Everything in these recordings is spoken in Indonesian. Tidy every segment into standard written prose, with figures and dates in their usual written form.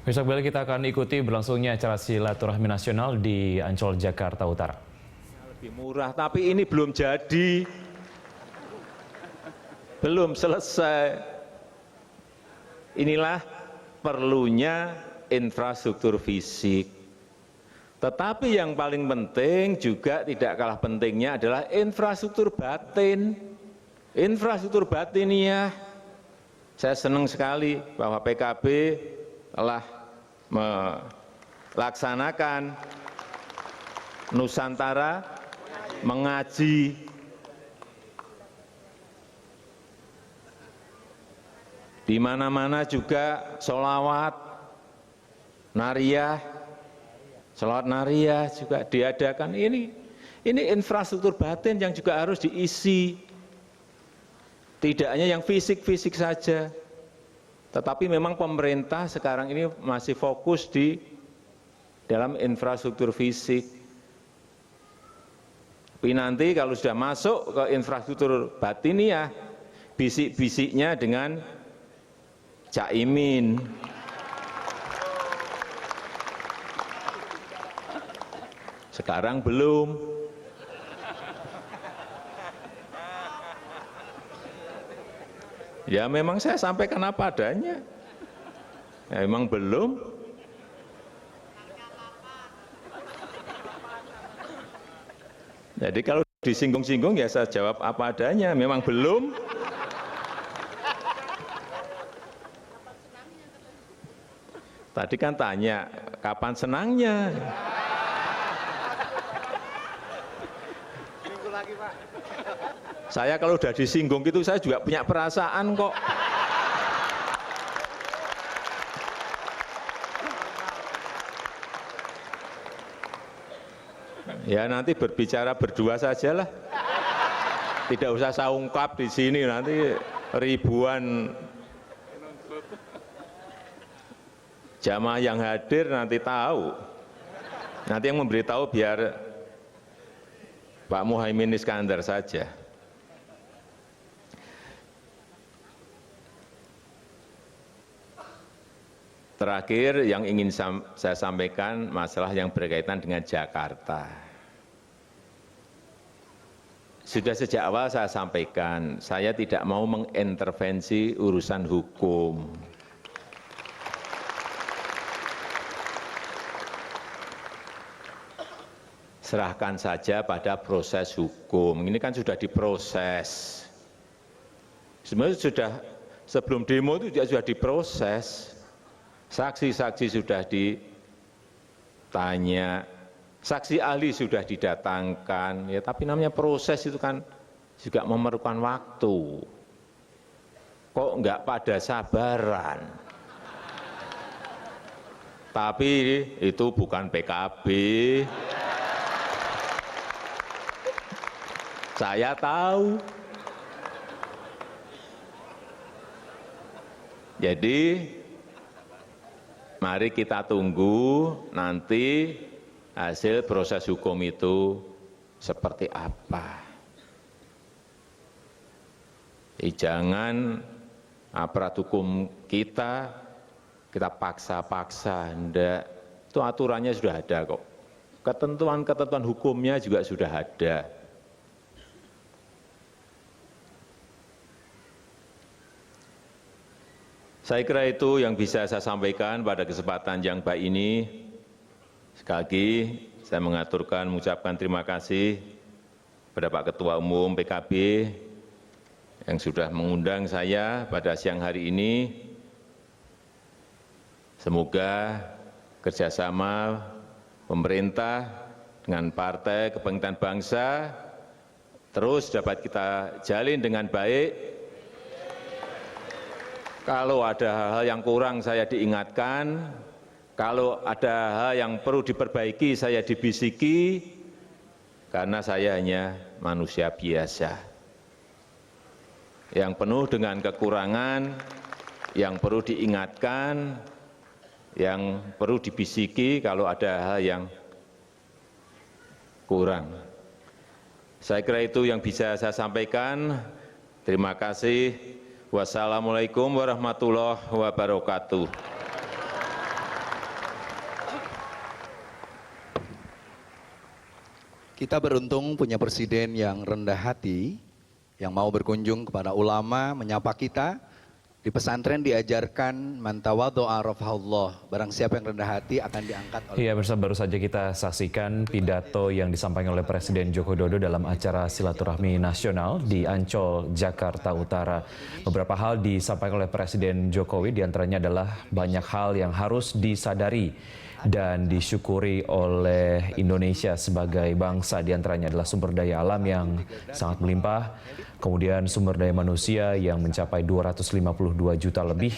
Besok kembali kita akan ikuti berlangsungnya acara silaturahmi nasional di Ancol, Jakarta Utara. Lebih murah, tapi ini belum jadi, belum selesai. Inilah perlunya infrastruktur fisik. Tetapi yang paling penting juga tidak kalah pentingnya adalah infrastruktur batin, infrastruktur batiniah. Saya senang sekali bahwa PKB telah melaksanakan Nusantara mengaji. Di mana-mana juga sholawat nariyah, sholawat nariyah juga diadakan. Ini infrastruktur batin yang juga harus diisi. Tidak hanya yang fisik-fisik saja. Tetapi memang pemerintah sekarang ini masih fokus di dalam infrastruktur fisik. Tapi nanti kalau sudah masuk ke infrastruktur batiniah, bisik-bisiknya dengan Cak Imin. Sekarang belum. Ya memang saya sampaikan apa adanya. Ya memang belum. Jadi kalau disinggung-singgung ya saya jawab apa adanya, memang belum. Tadi kan tanya, kapan senangnya? Saya kalau udah disinggung gitu, saya juga punya perasaan kok. Ya nanti berbicara berdua sajalah. Tidak usah saya ungkap di sini, nanti ribuan jamaah yang hadir nanti tahu. Nanti yang memberitahu biar Pak Muhaimin Iskandar saja. Terakhir yang ingin saya sampaikan masalah yang berkaitan dengan Jakarta. Sudah sejak awal saya sampaikan, saya tidak mau mengintervensi urusan hukum. Serahkan saja pada proses hukum. Ini kan sudah diproses. Sebenarnya sudah sebelum demo itu sudah diproses. Saksi-saksi sudah ditanya, saksi ahli sudah didatangkan, ya tapi namanya proses itu kan juga memerlukan waktu. Kok enggak pada sabaran? Tapi itu bukan PKB. Saya tahu. Jadi mari kita tunggu nanti hasil proses hukum itu seperti apa. Jadi jangan aparat hukum kita paksa-paksa, enggak. Itu aturannya sudah ada kok. Ketentuan-ketentuan hukumnya juga sudah ada. Saya kira itu yang bisa saya sampaikan pada kesempatan yang baik ini. Sekali lagi saya mengucapkan terima kasih kepada Pak Ketua Umum PKB yang sudah mengundang saya pada siang hari ini. Semoga kerjasama pemerintah dengan Partai Kebangkitan Bangsa terus dapat kita jalin dengan baik. Kalau ada hal-hal yang kurang saya diingatkan, kalau ada hal yang perlu diperbaiki saya dibisiki, karena saya hanya manusia biasa yang penuh dengan kekurangan, yang perlu diingatkan, yang perlu dibisiki kalau ada hal yang kurang. Saya kira itu yang bisa saya sampaikan. Terima kasih. Wassalamualaikum warahmatullahi wabarakatuh. Kita beruntung punya presiden yang rendah hati, yang mau berkunjung kepada ulama, menyapa kita. Di pesantren diajarkan man tawadhu'a rafa'allah. Barang siapa yang rendah hati akan diangkat oleh. Iya, bersama baru saja kita saksikan pidato yang disampaikan oleh Presiden Joko Widodo dalam acara silaturahmi nasional di Ancol, Jakarta Utara. Beberapa hal disampaikan oleh Presiden Jokowi, diantaranya adalah banyak hal yang harus disadari dan disyukuri oleh Indonesia sebagai bangsa. Diantaranya adalah sumber daya alam yang sangat melimpah, kemudian sumber daya manusia yang mencapai 252 juta lebih,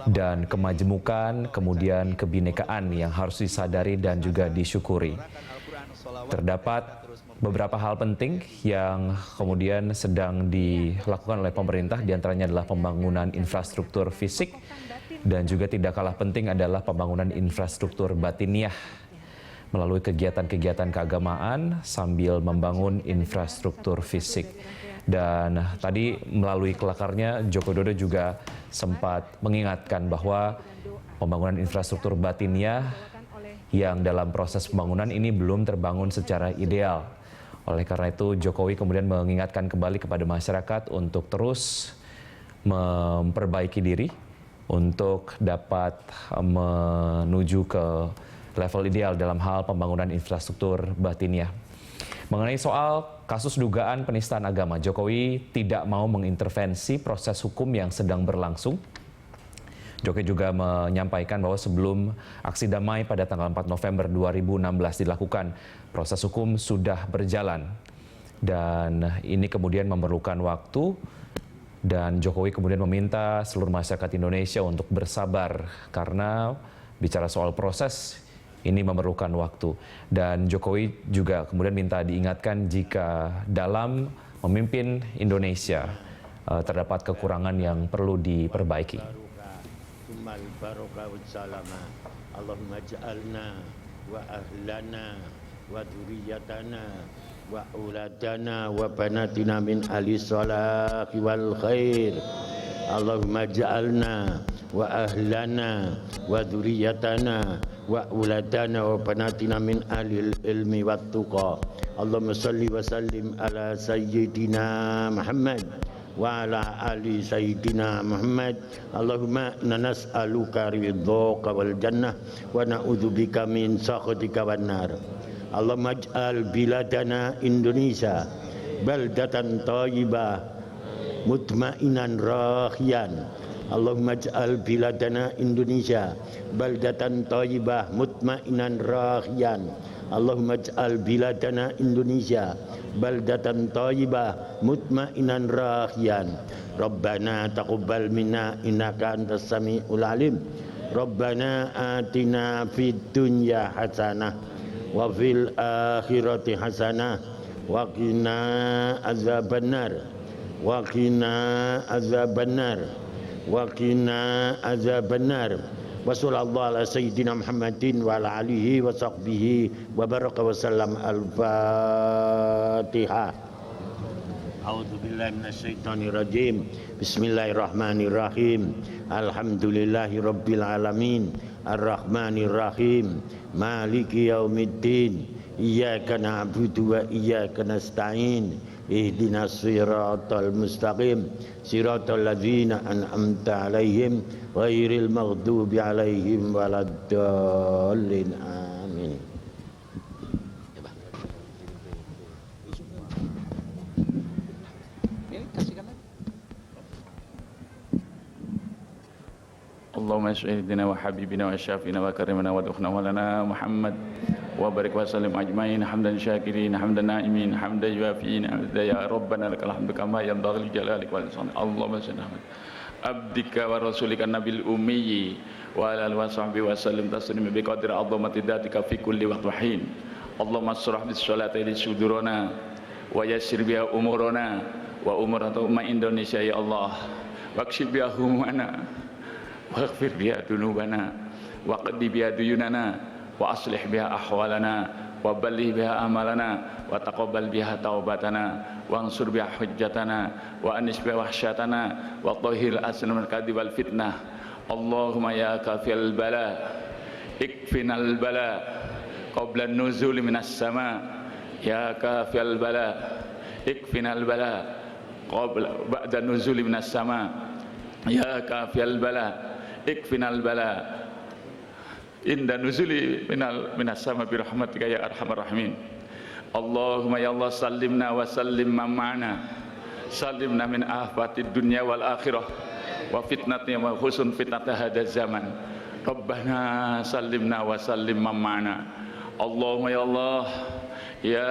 dan kemajemukan, kemudian kebinekaan yang harus disadari dan juga disyukuri. Terdapat beberapa hal penting yang kemudian sedang dilakukan oleh pemerintah, diantaranya adalah pembangunan infrastruktur fisik, dan juga tidak kalah penting adalah pembangunan infrastruktur batiniah melalui kegiatan-kegiatan keagamaan sambil membangun infrastruktur fisik. Dan tadi melalui kelakarnya Joko Widodo juga sempat mengingatkan bahwa pembangunan infrastruktur batiniah yang dalam proses pembangunan ini belum terbangun secara ideal. Oleh karena itu Jokowi kemudian mengingatkan kembali kepada masyarakat untuk terus memperbaiki diri untuk dapat menuju ke level ideal dalam hal pembangunan infrastruktur batiniah. Mengenai soal kasus dugaan penistaan agama, Jokowi tidak mau mengintervensi proses hukum yang sedang berlangsung. Jokowi juga menyampaikan bahwa sebelum aksi damai pada tanggal 4 November 2016 dilakukan, proses hukum sudah berjalan. Dan ini kemudian memerlukan waktu. Dan Jokowi kemudian meminta seluruh masyarakat Indonesia untuk bersabar karena bicara soal proses ini memerlukan waktu. Dan Jokowi juga kemudian minta diingatkan jika dalam memimpin Indonesia terdapat kekurangan yang perlu diperbaiki. Allahumma ja'alna wa ahlana wa dzurriyyatana wa auladana wa banatina min ahli salahi wal khair. Allahumma ja'alna wa ahlana wa dzurriyyatana wa auladana wa banatina min ahli ilmi wat tuqa. Allahumma salli wa sallim ala sayyidina Muhammad wa ala ali sayyidina Muhammad. Allahumma inna nas'aluka ridhaka wal jannah wa na'udzubika min sakhatika wan nar. Allahumma ij'al biladana Indonesia baldatan thayyibah mutmainan rahiyan. Allahumma ij'al biladana Indonesia baldatan thayyibah mutmainan rahiyan. Allahumma ij'al biladana Indonesia baldatan thayyibah mutmainan rahiyan. Rabbana taqabbal minna innaka antas samiul alim. Rabbana atina fid dunya hasanah wa fil akhirati hasanah wa qina azabannar wa qina azabannar wa qina azabannar. Wa sallallahu ala sayyidina Muhammadin wa ala alihi wa sahbihi wa baraka wa sallam. Al-Fatihah. A'udzu billahi minasyaitonir rajim. Bismillahirrahmanirrahim. Alhamdulillahi rabbil alamin. Ar-Rahmanir Rahim. Maliki yaumiddin. Iyyaka na'budu wa iyyaka nasta'in. Ihdinas siratal mustaqim. Siratal ladzina an'amta 'alaihim ghairil maghdubi 'alaihim waladdallin. Amin. Allahumma sayyidina wa habibina wa syafina wa karimana wa dukhna wa lana Muhammad wa barik wa sallim ajmain hamdan syakirin hamdan na'imin hamdan yuafiin hamdan ya rabbana lakal hamdu kama yanbaghi li jalalik wal ihsan. Allahumma salli ala abdika wa rasulika nabil ummi wa ala alihi wa sahbihi wa sallim taslima bi qadri azamati dzatika fi kulli waqtin wa hin. Allahumma shrah bis salati li sudurana wa yassir biha umurana wa umurata umma Indonesia ya Allah. Waqshif biha humana waghfir biha dunubana wa qaddi biha duyunana wa aslih biha ahwalana wa balligh biha amalana wa taqabbal biha taubatana wa ansur biha hujjatana wa anis biha wahsyatana wa tahhir asnal kadhib wal fitnah. Allahumma ya kafil bala ikfinal bala qabla nuzul minas sama Ya kafiyal bala ikfinal bala qabla ba'da nuzuli minas sama. Ya kafiyal bala ikfinal bala inda nuzuli minas sama bi rahmatika ya arhamar rahimin. Allahumma ya Allah sallimna wa sallim ma'ana, sallimna min ahfatid dunya wal akhirah wa fitnatnya wa khusun fitnata hadzal zaman. Rabbana sallimna wa sallim ma'ana. Allahumma ya Allah ya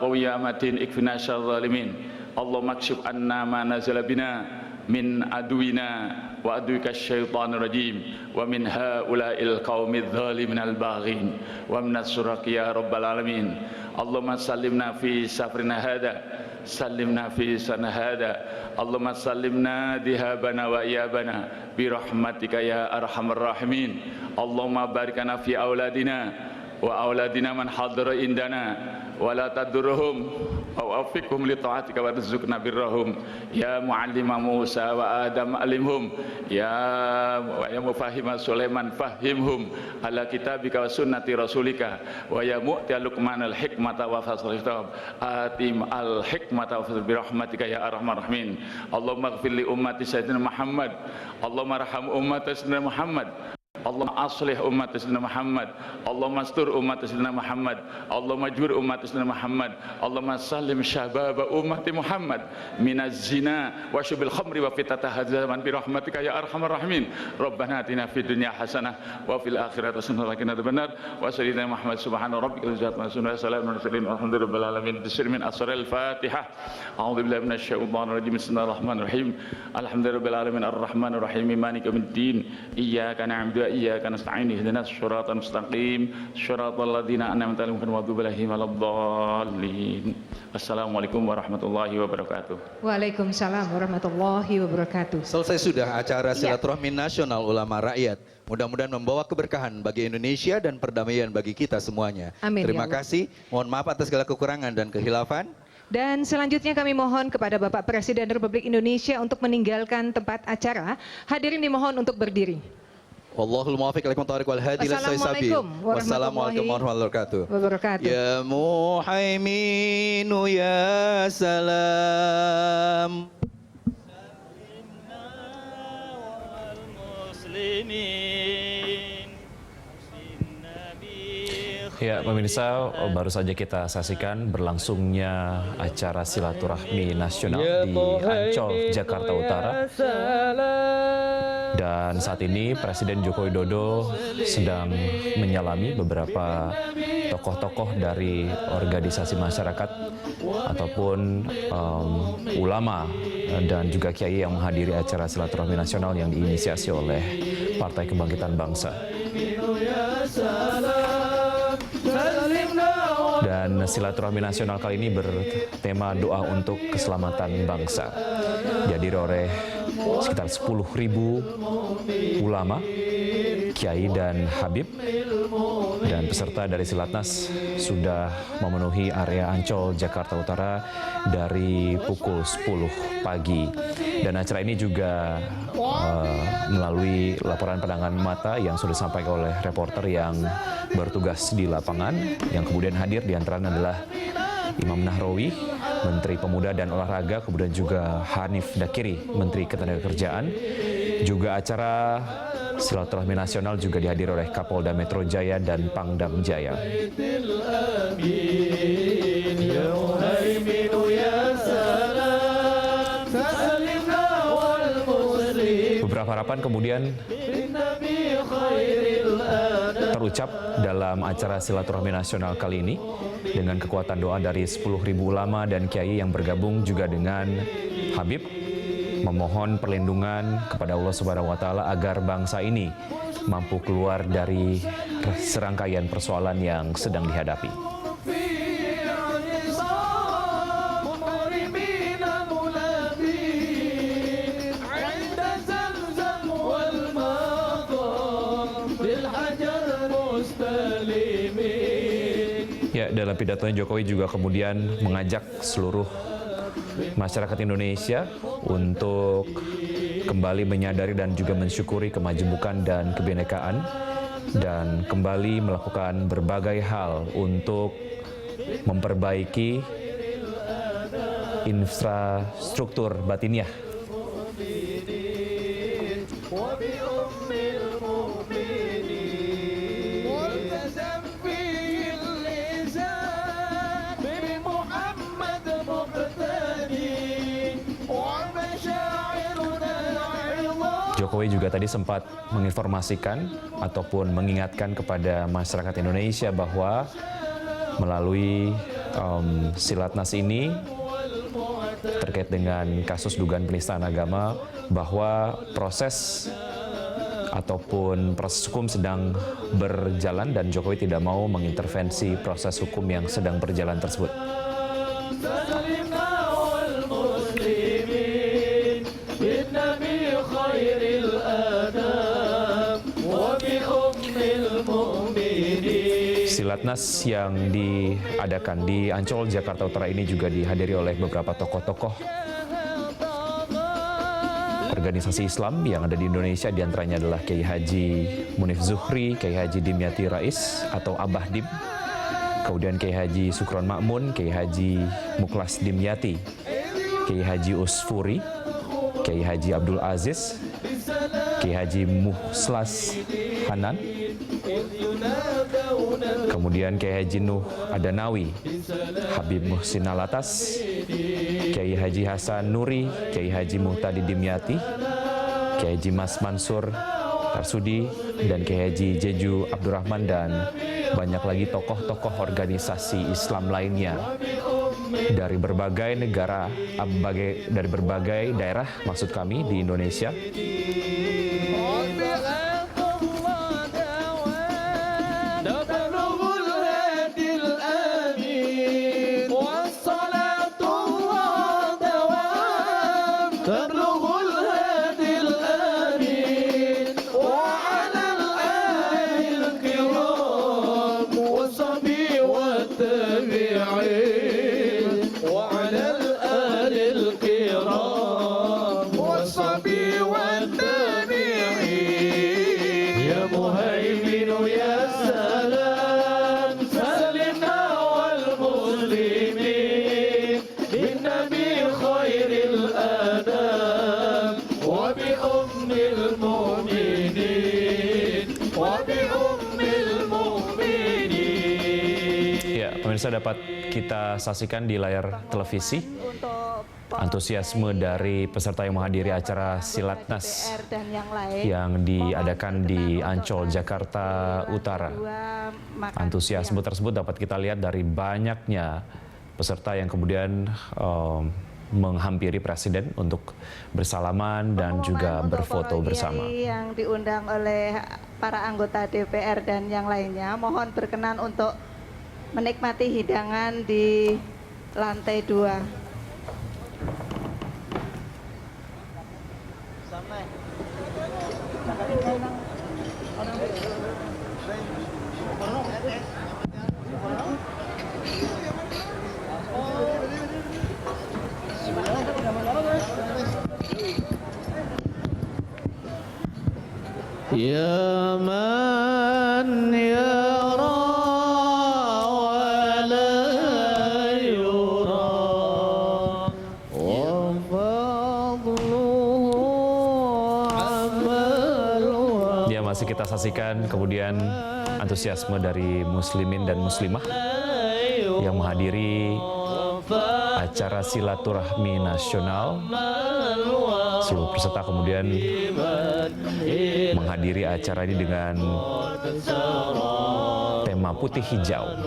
qawiyya matin ikfina syarra zalimin. Allahumma kshif anna ma nazala bina min aduina wa aduika syaitanir rajim wa min haula'il qaumidz zalimin al-baghin wa minas suraki ya rabbal alamin. Allahumma sallimna fi safrina hada, sallimna fi sana hada. Allahumma sallimna dihabana wa iyabana bi rahmatika ya arhamar rahimin. Allahumma barikana fi auladina wa auladina man hadara indana wa la tadurruhum wa afiqhum li ta'atika wa rizqna birrahum. Ya muallima Musa wa Adam alimhum, ya mufahima Sulaiman fahimhum ala kitabika wa sunnati rasulika, wa ya mu'ti Luqman al hikmata wa fasal kitab atim al hikmata wa fasal bi rahmatika ya arhamar rahimin. Allahumma ighfir li ummati sayyidina Muhammad, Allahumma arham ummati sayyidina Muhammad, Allahumma aslih umat Sayyidina Muhammad, Allahumma astur umat Sayyidina Muhammad, Allahumma jur umat Sayyidina Muhammad, Allahumma salim syabab umat Muhammad minaz zina wa syubil khamri wa fitnata hadzal zaman bi rahmatika ya arhamar rahimin. Rabbana atina fid dunya hasanah wa fil akhirati hasanah wa qina adzabannar. Wa sallallahu Muhammad subhana rabbika rabbil izzati wa salamun alal mursalin walhamdulillahi alamin. Bismillahir asraril Fatihah. A'udzu billahi minasy syaithanir rajim. Bismillahirrahmanirrahim. Alhamdulillahi alamin arrahmanir rahim maliki yaumiddin. Iyyaka na'budu iyyaka nasta'in ihdinas siratal mustaqim siratal ladzina an'amta 'alaihim ghairil maghdubi 'alaihim waladdallin. Assalamualaikum warahmatullahi wabarakatuh. Waalaikumsalam warahmatullahi wabarakatuh. Selesai sudah acara silaturahmi nasional ulama rakyat. Mudah-mudahan membawa keberkahan bagi Indonesia dan perdamaian bagi kita semuanya. Amin, Terima ya Allah. kasih. Mohon maaf atas segala kekurangan dan kehilafan. Dan selanjutnya kami mohon kepada Bapak Presiden Republik Indonesia untuk meninggalkan tempat acara. Hadirin dimohon untuk berdiri. Wallahul muwaffiq ila aqwamit thoriq wal hadi ila sawa'is sabil. Wassalamualaikum warahmatullahi wabarakatuh. Ya muhaiminu ya salam. Ya pemirsa, baru saja kita saksikan berlangsungnya acara silaturahmi nasional di Ancol, Jakarta Utara. Dan saat ini Presiden Joko Widodo sedang menyalami beberapa tokoh-tokoh dari organisasi masyarakat ataupun ulama dan juga kiai yang menghadiri acara silaturahmi nasional yang diinisiasi oleh Partai Kebangkitan Bangsa. Dan silaturahmi nasional kali ini bertema doa untuk keselamatan bangsa. Dihadiri oleh sekitar 10.000 ulama, kiai dan habib, dan peserta dari Silatnas sudah memenuhi area Ancol, Jakarta Utara dari pukul 10 pagi. Dan acara ini juga melalui laporan pandangan mata yang sudah disampaikan oleh reporter yang bertugas di lapangan, yang kemudian hadir di antaranya adalah Imam Nahrawi, Menteri Pemuda dan Olahraga, kemudian juga Hanif Dakiri, Menteri Ketenagakerjaan. Juga acara silaturahmi nasional juga dihadiri oleh Kapolda Metro Jaya dan Pangdam Jaya. Beberapa harapan kemudian terucap dalam acara silaturahmi nasional kali ini dengan kekuatan doa dari 10.000 ulama dan kiai yang bergabung juga dengan Habib, memohon perlindungan kepada Allah Subhanahu wa taala agar bangsa ini mampu keluar dari serangkaian persoalan yang sedang dihadapi. Ya, dalam pidatonya Jokowi juga kemudian mengajak seluruh masyarakat Indonesia untuk kembali menyadari dan juga mensyukuri kemajemukan dan kebinekaan dan kembali melakukan berbagai hal untuk memperbaiki infrastruktur batiniah. Jokowi juga tadi sempat menginformasikan ataupun mengingatkan kepada masyarakat Indonesia bahwa melalui Silatnas ini terkait dengan kasus dugaan penistaan agama, bahwa proses ataupun proses hukum sedang berjalan dan Jokowi tidak mau mengintervensi proses hukum yang sedang berjalan tersebut. Silatnas yang diadakan di Ancol, Jakarta Utara ini juga dihadiri oleh beberapa tokoh-tokoh organisasi Islam yang ada di Indonesia, diantaranya adalah Kiai Haji Munif Zuhri, Kiai Haji Dimyati Rais atau Abah Dim, kemudian Kiai Haji Sukron Makmun, Kiai Haji Muklas Dimyati, Kiai Haji Usfuri, Kiai Haji Abdul Aziz, Kiai Haji Muhslas Hanan, kemudian Kiai Haji Nuh Adanawi, Habib Muhsin Alatas, Kiai Haji Hasan Nuri, Kiai Haji Muhtadi Dimyati, Kiai Haji Mas Mansur Arsudi, dan Kiai Haji Jeju Abdurrahman, dan banyak lagi tokoh-tokoh organisasi Islam lainnya dari berbagai negara, dari berbagai daerah maksud kami di Indonesia. Pemirsa, dapat kita saksikan di layar televisi antusiasme dari peserta yang menghadiri acara Silatnas yang diadakan di Ancol, Jakarta Utara. Antusiasme tersebut dapat kita lihat dari banyaknya peserta yang kemudian menghampiri Presiden untuk bersalaman dan juga berfoto bersama. Yang diundang oleh para anggota DPR dan yang lainnya, mohon berkenan untuk menikmati hidangan di lantai 2. Ya man ya masih kita saksikan kemudian antusiasme dari muslimin dan muslimah yang menghadiri acara silaturahmi nasional. Seluruh peserta kemudian menghadiri acara ini dengan tema putih hijau.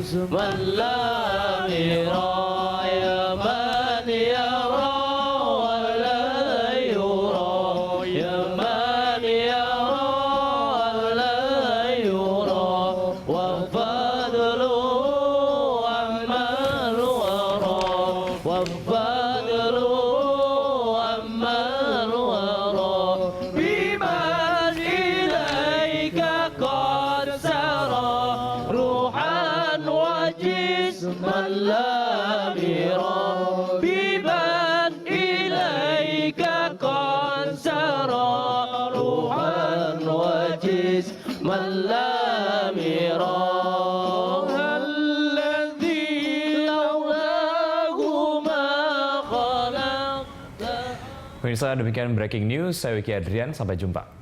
Bismillah اسما لا مرام الذي لولاه ما خلقت. Pemirsa, demikian breaking news. Saya Wiki Adrian, sampai jumpa.